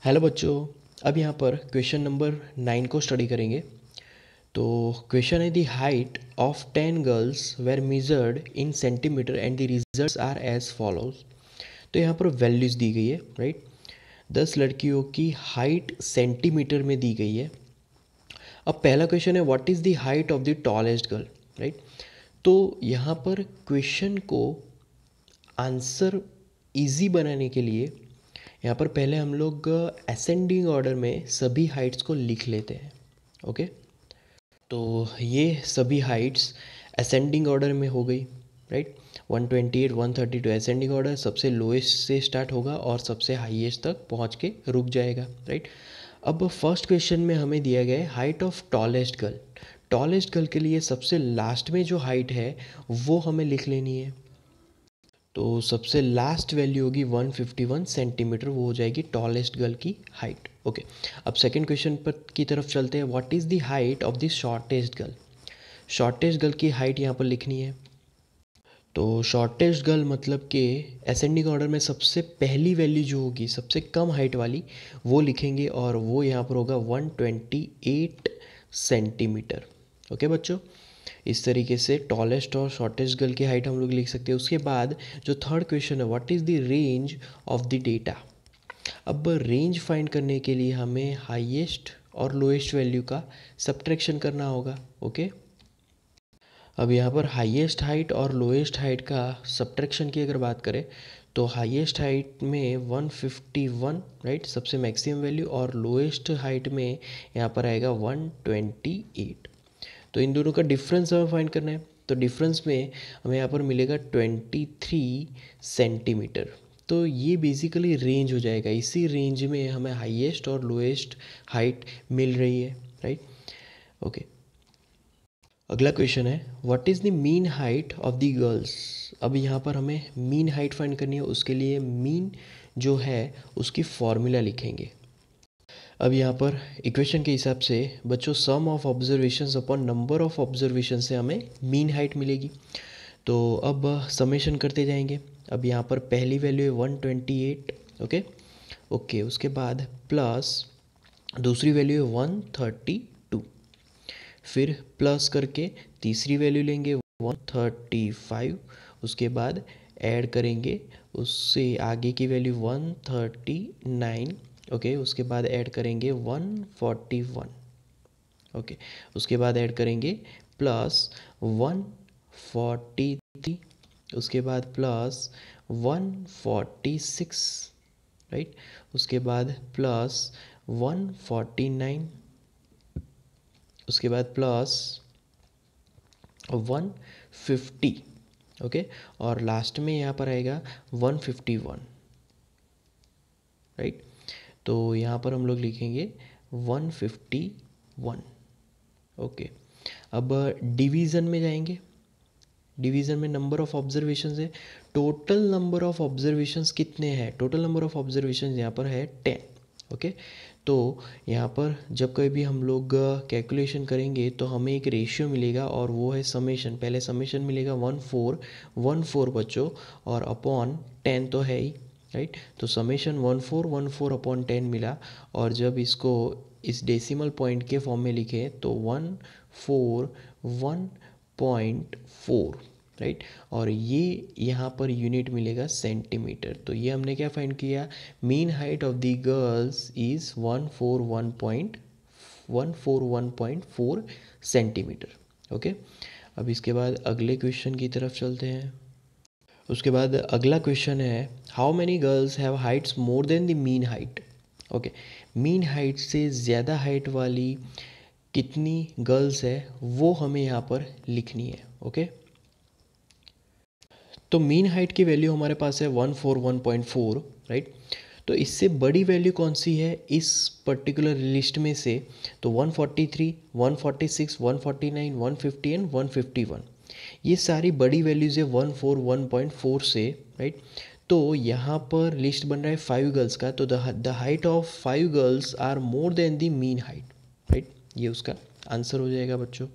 Hello बच्चों। अब यहाँ पर क्वेश्चन नंबर 9 को स्टडी करेंगे। तो क्वेश्चन है the height of 10 girls were measured in centimetre and the results are as follows. तो यहाँ पर वैल्यूज़ दी गई है, राइट। 10 लड़कियों की हाइट सेंटीमीटर में दी गई है। अब पहला क्वेश्चन है what is the height of the tallest girl, right. तो यहाँ पर क्वेश्चन को आंसर इजी बनाने के लिए यहाँ पर पहले हम लोग असेंडिंग ऑर्डर में सभी हाइट्स को लिख लेते हैं। ओके, तो ये सभी हाइट्स असेंडिंग ऑर्डर में हो गई, राइट। 128 132 असेंडिंग ऑर्डर, सबसे लोएस्ट से स्टार्ट होगा और सबसे हाईएस्ट तक पहुँच के रुक जाएगा, राइट। अब फर्स्ट क्वेश्चन में हमें दिया गया है height of tallest girl. Tallest girl के लिए सबसे लास्ट में जो हाइट है वो हमें लिख लेनी है। तो सबसे लास्ट वैल्यू होगी 151 सेंटीमीटर, वो हो जाएगी टॉलेस्ट गर्ल की हाइट। ओके, अब सेकंड क्वेश्चन पर की तरफ चलते हैं। What is the height of the shortest girl. Shortest girl की हाइट यहाँ पर लिखनी है। तो शॉर्टेस्ट गर्ल मतलब कि असेंडिंग ऑर्डर में सबसे पहली वैल्यू जो होगी सबसे कम हाइट वाली वो लिखेंगे और वो यहाँ पर होगा 128 सेंटीमीटर। ओके बच्चों, इस तरीके से टॉलेस्ट और शॉर्टेस्ट गर्ल की हाइट हम लोग लिख सकते हैं। उसके बाद जो थर्ड क्वेश्चन है what is the range of the data. अब रेंज फाइंड करने के लिए हमें हाईएस्ट और लोएस्ट वैल्यू का सब्ट्रैक्शन करना होगा। ओके, अब यहाँ पर हाईएस्ट हाइट और लोएस्ट हाइट का सब्ट्रैक्शन की अगर बात करें तो हाईएस्ट हाइट में 151, राइट, सबसे मैक्सिमम वैल्यू, और लोएस्ट हाइट में यहाँ पर आएगा 128। तो इन दोनों का डिफरेंस हमें फाइंड करना है। तो डिफरेंस में हमें यहाँ पर मिलेगा 23 सेंटीमीटर। तो ये बेसिकली रेंज हो जाएगा, इसी रेंज में हमें हाईएस्ट और लोएस्ट हाइट मिल रही है, राइट। ओके, अगला क्वेश्चन है what is the mean height of the girls. अब यहाँ पर हमें मीन हाइट फाइंड करनी है। उसके लिए मीन जो है उसकी फॉर्मूला लिखेंगे। अब यहाँ पर इक्वेशन के हिसाब से बच्चों sum of observations upon number of observation से हमें मीन हाइट मिलेगी। तो अब समेशन करते जाएंगे। अब यहाँ पर पहली वैल्यू है 128। ओके ओके, उसके बाद प्लस दूसरी वैल्यू है 132, फिर प्लस करके तीसरी वैल्यू लेंगे 135, उसके बाद ऐड करेंगे उससे आगे की वैल्यू 139। ओके, उसके बाद ऐड करेंगे 141। ओके, उसके बाद ऐड करेंगे प्लस 143, उसके बाद प्लस 146, राइट, उसके बाद प्लस 149, उसके बाद प्लस 150। ओके, और लास्ट में यहाँ पर आएगा 151, राइट। तो यहाँ पर हम लोग लिखेंगे 151। ओके, अब डिवीज़न में जाएंगे। डिवीज़न में नंबर ऑफ़ ऑब्जर्वेशंस है। टोटल नंबर ऑफ़ ऑब्जर्वेशंस कितने हैं? टोटल नंबर ऑफ़ ऑब्जर्वेशंस यहाँ पर है 10। ओके, तो यहाँ पर जब कभी भी हम लोग कैलकुलेशन करेंगे तो हमें एक रेशियो मिलेगा और वो है समेशन। पहले समेशन मिलेगा 1414 बच्चों, और अपॉन 10 तो है ही, राइट। तो समेशन 1414 अपॉन 10 मिला, और जब इसको इस डेसिमल पॉइंट के फॉर्म में लिखे तो 141.4, राइट। और ये यहाँ पर यूनिट मिलेगा सेंटीमीटर। तो ये हमने क्या फाइंड किया? Mean height of the girls is 141.4 centimetre. Okay, अब इसके बाद अगले क्वेश्चन की तरफ चलते हैं। उसके बाद अगला क्वेश्चन है how many girls have Heights more than the mean height. Okay, mean height से ज़्यादा हाइट वाली कितनी गर्ल्स है वो हमें यहाँ पर लिखनी है। ओके, तो मीन हाइट की वैल्यू हमारे पास है 141.4, राइट। तो इससे बड़ी वैल्यू कौन सी है इस पर्टिकुलर लिस्ट में से? तो 143, 146, 149, 150 एंड 151, ये सारी बड़ी वैल्यूज़ है 141.4 से, राइट। तो यहाँ पर लिस्ट बन रहा है 5 गर्ल्स का, तो the height of 5 girls are more than the mean height, right. ये उसका आंसर हो जाएगा बच्चों।